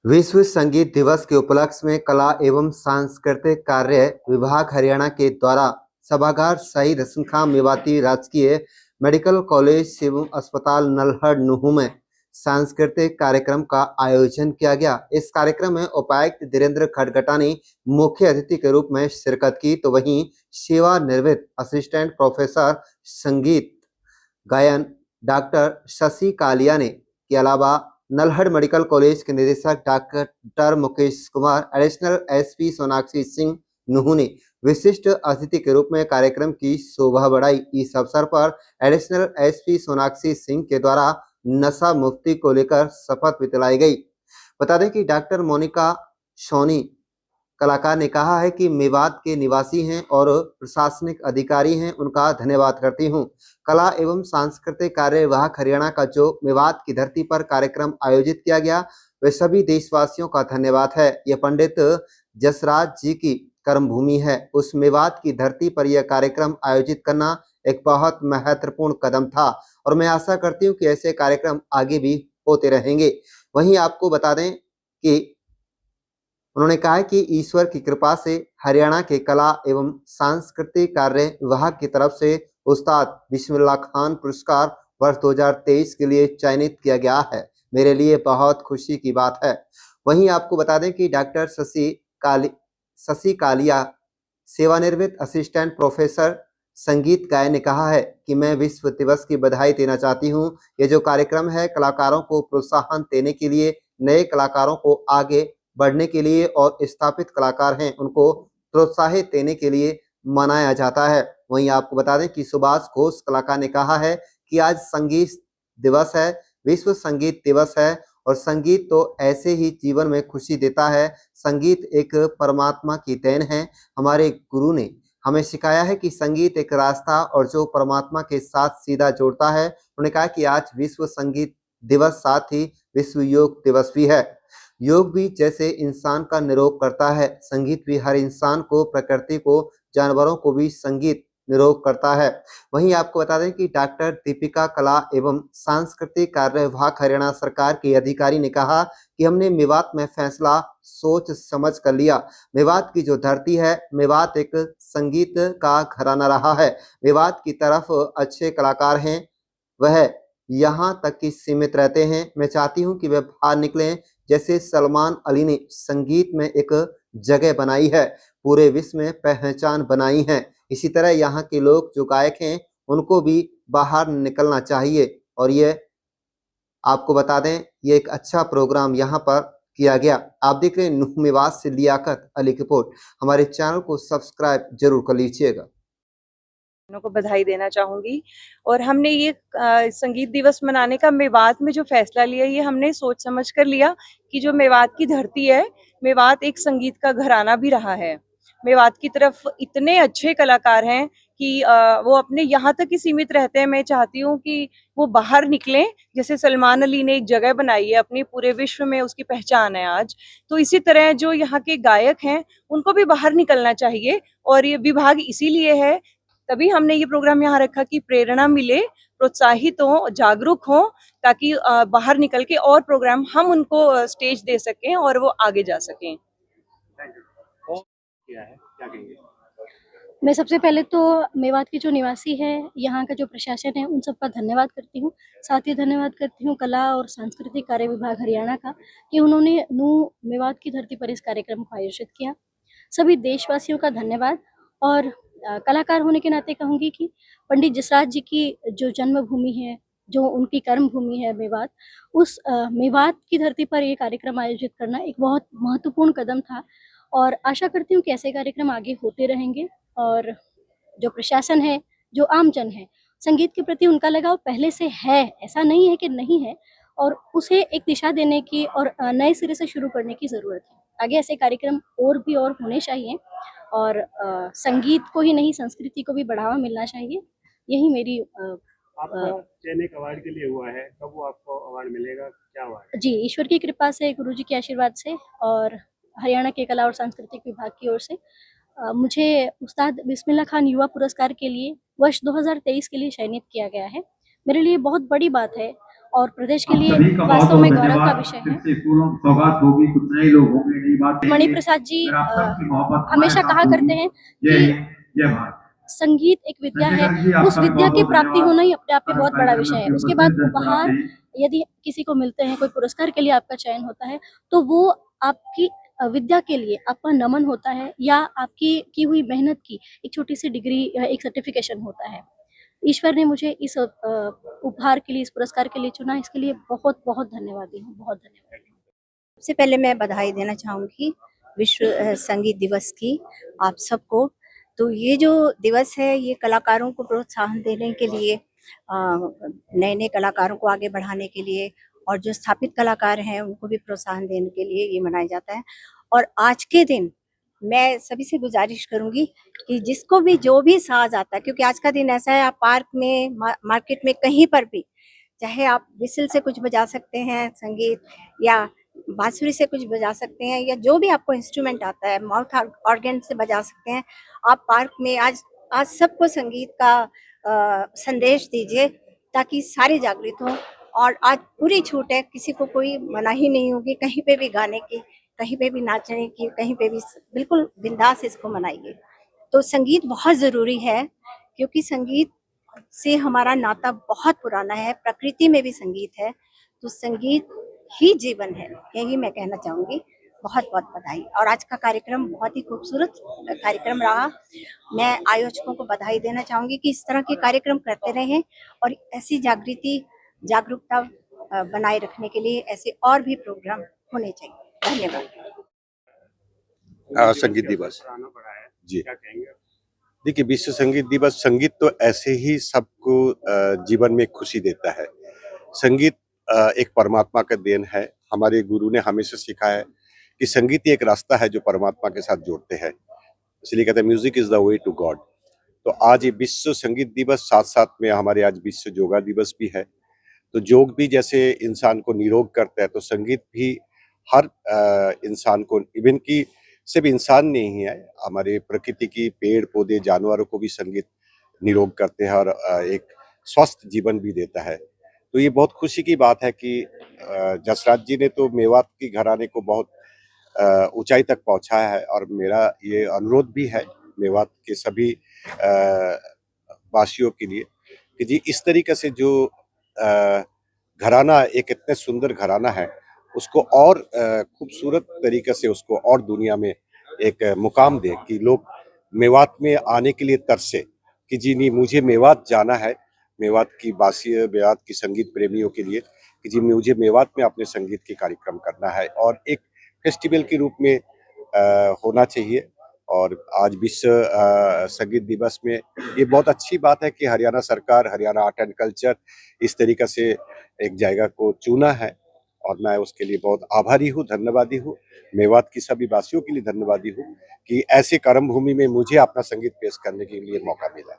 विश्व संगीत दिवस के उपलक्ष्य में कला एवं सांस्कृतिक कार्य विभाग हरियाणा के द्वारा सभागार शहीद हसन खां मेवाती राजकीय मेडिकल कॉलेज एवं अस्पताल नल्हड़ नूहू में सांस्कृतिक कार्यक्रम का आयोजन किया गया। इस कार्यक्रम में उपायुक्त धीरेन्द्र खडगटा ने मुख्य अतिथि के रूप में शिरकत की, तो वहीं सेवानिवृत्त असिस्टेंट प्रोफेसर संगीत गायन डॉक्टर शशि कालिया ने के अलावा नल्हड़ मेडिकल कॉलेज के निदेशक doctor Mukesh Kumar, additional SP Sonakshi Singh नूहू ने विशिष्ट अतिथि के रूप में कार्यक्रम की शोभा बढ़ाई। इस अवसर पर एडिशनल एसपी सोनाक्षी सिंह के द्वारा नशा मुक्ति को लेकर शपथ भी दिलाई गई। बता दें कि डॉक्टर मोनिका सोनी कलाकार ने कहा है कि मेवात के निवासी हैं और प्रशासनिक अधिकारी हैं, उनका धन्यवाद करती हूं। कला एवं सांस्कृतिक कार्य विभाग हरियाणा का जो मेवात की धरती पर कार्यक्रम आयोजित किया गया, वे सभी देशवासियों का धन्यवाद है। यह पंडित जसराज जी की कर्मभूमि है। उस मेवात की धरती पर यह कार्यक्रम आयोजित करना एक बहुत महत्वपूर्ण कदम था और मैं आशा करती हूँ कि ऐसे कार्यक्रम आगे भी होते रहेंगे। वहीं आपको बता दें कि उन्होंने कहा कि ईश्वर की कृपा से हरियाणा के कला एवं सांस्कृतिक कार्य विभाग की तरफ से उस्ताद बिस्मिल्लाह खान पुरस्कार वर्ष 2023 के लिए चयनित किया गया है। मेरे लिए बहुत खुशी की बात है। वहीं आपको बता दें कि डॉक्टर शशि कालिया सेवानिवृत्त असिस्टेंट प्रोफेसर संगीत गायन ने कहा है कि मैं विश्व दिवस की बधाई देना चाहती हूँ। ये जो कार्यक्रम है कलाकारों को प्रोत्साहन देने के लिए, नए कलाकारों को आगे बढ़ने के लिए और स्थापित कलाकार हैं उनको प्रोत्साहित देने के लिए मनाया जाता है। वहीं आपको बता दें कि सुभाष घोष कलाकार ने कहा है कि आज संगीत दिवस है, विश्व संगीत दिवस है और संगीत तो ऐसे ही जीवन में खुशी देता है। संगीत एक परमात्मा की देन है। हमारे गुरु ने हमें सिखाया है कि संगीत एक रास्ता और जो परमात्मा के साथ सीधा जोड़ता है। उन्होंने कहा कि आज विश्व संगीत दिवस साथ ही विश्व योग दिवस भी है। योग भी जैसे इंसान का निरोग करता है, संगीत भी हर इंसान को, प्रकृति को, जानवरों को भी संगीत निरोग करता है। वहीं आपको बता दें कि डॉक्टर दीपिका कला एवं सांस्कृतिक कार्य विभाग हरियाणा सरकार के अधिकारी ने कहा कि हमने मेवात में फैसला सोच समझ कर लिया। मेवात की जो धरती है, मेवात एक संगीत का घराना रहा है। मेवात की तरफ अच्छे कलाकार हैं, वह यहाँ तक कि सीमित रहते हैं। मैं चाहती हूँ कि वे बाहर निकलें, जैसे सलमान अली ने संगीत में एक जगह बनाई है, पूरे विश्व में पहचान बनाई है। इसी तरह यहाँ के लोग जो गायक हैं उनको भी बाहर निकलना चाहिए। और ये आपको बता दें, ये एक अच्छा प्रोग्राम यहाँ पर किया गया। आप देख रहे हैं नूह मेवात से लियाकत अली की रिपोर्ट। हमारे चैनल को सब्सक्राइब जरूर कर लीजिएगा। को बधाई देना चाहूंगी। और हमने ये संगीत दिवस मनाने का मेवात में जो फैसला लिया, ये हमने सोच समझ कर लिया कि जो मेवात की धरती है, मेवात एक संगीत का घराना भी रहा है। मेवात की तरफ इतने अच्छे कलाकार हैं कि वो अपने यहाँ तक ही सीमित रहते हैं। मैं चाहती हूँ कि वो बाहर निकलें, जैसे सलमान अली ने एक जगह बनाई है, अपने पूरे विश्व में उसकी पहचान है आज। तो इसी तरह जो यहाँ के गायक हैं उनको भी बाहर निकलना चाहिए। और ये विभाग इसीलिए है, तभी हमने ये प्रोग्राम यहाँ रखा कि प्रेरणा मिले, प्रोत्साहित हो, जागरूक हो, ताकि बाहर निकल के और प्रोग्राम हम उनको स्टेज दे सकें और वो आगे जा सकें। मैं सबसे पहले तो मेवात के जो निवासी हैं, यहाँ का जो प्रशासन है, उन सबका धन्यवाद करती हूँ। साथ ही धन्यवाद करती हूँ कला और सांस्कृतिक कार्य विभाग हरियाणा का कि उन्होंने नूह मेवात की धरती पर इस कार्यक्रम को आयोजित किया। सभी देशवासियों का धन्यवाद। और कलाकार होने के नाते कहूँगी कि पंडित जसराज जी की जो जन्मभूमि है, जो उनकी कर्म भूमि है मेवात, उस मेवात की धरती पर ये कार्यक्रम आयोजित करना एक बहुत महत्वपूर्ण कदम था। और आशा करती हूँ कि ऐसे कार्यक्रम आगे होते रहेंगे। और जो प्रशासन है, जो आमजन है, संगीत के प्रति उनका लगाव पहले से है, ऐसा नहीं है कि नहीं है। और उसे एक दिशा देने की और नए सिरे से शुरू करने की ज़रूरत है। आगे ऐसे कार्यक्रम और भी और होने चाहिए और संगीत को ही नहीं, संस्कृति को भी बढ़ावा मिलना चाहिए। यही मेरी आपका चयन एक अवार्ड के लिए हुआ है, कब वो आपको अवार्ड मिलेगा, क्या अवार्ड? जी, ईश्वर की कृपा से, गुरुजी के आशीर्वाद से और हरियाणा के कला और सांस्कृतिक विभाग की ओर से मुझे उस्ताद बिस्मिल्लाह खान युवा पुरस्कार के लिए वर्ष 2023 के लिए चयनित किया गया है। मेरे लिए बहुत बड़ी बात है और प्रदेश के लिए सभी का वास्तव में बहुत-बहुत गौरव का धन्यवाद। विषय फिर है। से पूर्ण सौगात होगी, कुछ नए लोग होंगे, नई बातें मणि होंगी। प्रसाद जी अगर आप सबकी मोहब्बत हमेशा हमारे कहा साथ करते होगी। हैं जय कि हिंद, जय भारत। संगीत एक विद्या संजय है, गांधी जी, आप उस सबका विद्या की बहुत-बहुत प्राप्ति धन्यवाद। होना ही अपने आप में और बहुत बड़ा कार्यक्रम विषय है। में उसके उपस्थित बाद दर्शनार्थ उपहार ही। यदि किसी को मिलते हैं, कोई पुरस्कार के लिए आपका चयन होता है, तो वो आपकी विद्या के लिए आपका नमन होता है या आपकी की हुई मेहनत की एक छोटी-सी डिग्री या एक सर्टिफिकेशन होता है। ईश्वर ने मुझे इस उपहार के लिए, इस पुरस्कार के लिए चुना, इसके लिए बहुत-बहुत धन्यवादी हूँ, बहुत धन्यवाद। सबसे पहले मैं बधाई देना चाहूँगी विश्व संगीत दिवस की आप सबको। तो ये जो दिवस है ये कलाकारों को प्रोत्साहन देने के लिए, नए-नए कलाकारों को आगे बढ़ाने के लिए और जो स्थापित कलाकार हैं उनको भी प्रोत्साहन देने के लिए ये मनाया जाता है। और आज के दिन मैं सभी से गुज़ारिश करूँगी कि जिसको भी जो भी साज़ आता है, क्योंकि आज का दिन ऐसा है, आप पार्क में, मार्केट में, कहीं पर भी, चाहे आप व्हिसल से कुछ बजा सकते हैं संगीत, या बांसुरी से कुछ बजा सकते हैं, या जो भी आपको इंस्ट्रूमेंट आता है, माउथ ऑर्गन से बजा सकते हैं। आप पार्क में आज आज सबको संगीत का संदेश दीजिए ताकि सारे जागृत हों। और आज पूरी छूट है, किसी को कोई मनाही नहीं होगी कहीं पे भी गाने की, कहीं पे भी नाचने की, कहीं पे भी बिल्कुल बिंदास इसको मनाइए। तो संगीत बहुत ज़रूरी है क्योंकि संगीत से हमारा नाता बहुत पुराना है, प्रकृति में भी संगीत है, तो संगीत ही जीवन है, यही मैं कहना चाहूँगी। बहुत-बहुत बधाई। और आज का कार्यक्रम बहुत ही खूबसूरत कार्यक्रम रहा। मैं आयोजकों को बधाई देना चाहूँगी कि इस तरह के कार्यक्रम करते रहें और ऐसी जागरूकता बनाए रखने के लिए ऐसे और भी प्रोग्राम होने चाहिए। धन्यवाद। संगीत दिवस पुराना पड़ा है, जी। क्या कहेंगे? देखिए, विश्व संगीत दिवस, संगीत तो ऐसे ही सबको जीवन में खुशी देता है। संगीत एक परमात्मा का देन है। हमारे गुरु ने हमेशा सिखाया है कि संगीत ही एक रास्ता है जो परमात्मा के साथ जोड़ते हैं। इसलिए कहते हैं music is the way to God. तो आज ये विश्व संगीत दिवस, साथ साथ में हमारे आज विश्व योगा दिवस भी है। तो योग भी जैसे इंसान को निरोग करता है, तो संगीत भी हर इंसान को, इवन की सिर्फ इंसान नहीं है, हमारे प्रकृति की पेड़ पौधे जानवरों को भी संगीत निरोग करते हैं और एक स्वस्थ जीवन भी देता है। तो ये बहुत खुशी की बात है कि जसराज जी ने तो मेवात की घराने को बहुत ऊंचाई तक पहुंचाया है। और मेरा ये अनुरोध भी है मेवात के सभी वासियों के लिए कि जी इस तरीके से जो घराना, एक इतने सुंदर घराना है, उसको और खूबसूरत तरीके से उसको और दुनिया में एक मुकाम दे कि लोग मेवात में आने के लिए तरसे कि जी नहीं, मुझे मेवात जाना है, मेवात की वासी, मेवात की संगीत प्रेमियों के लिए कि जी मुझे मेवात में अपने संगीत के कार्यक्रम करना है और एक फेस्टिवल के रूप में होना चाहिए। और आज विश्व संगीत दिवस में ये बहुत अच्छी बात है कि हरियाणा सरकार, हरियाणा आर्ट एंड कल्चर इस तरीके से एक जगह को चुना है और मैं उसके लिए बहुत आभारी हूँ, धन्यवादी हूँ। मेवात की सभी वासियों के लिए धन्यवादी हूँ कि ऐसे कर्म भूमि में मुझे अपना संगीत पेश करने के लिए मौका मिला।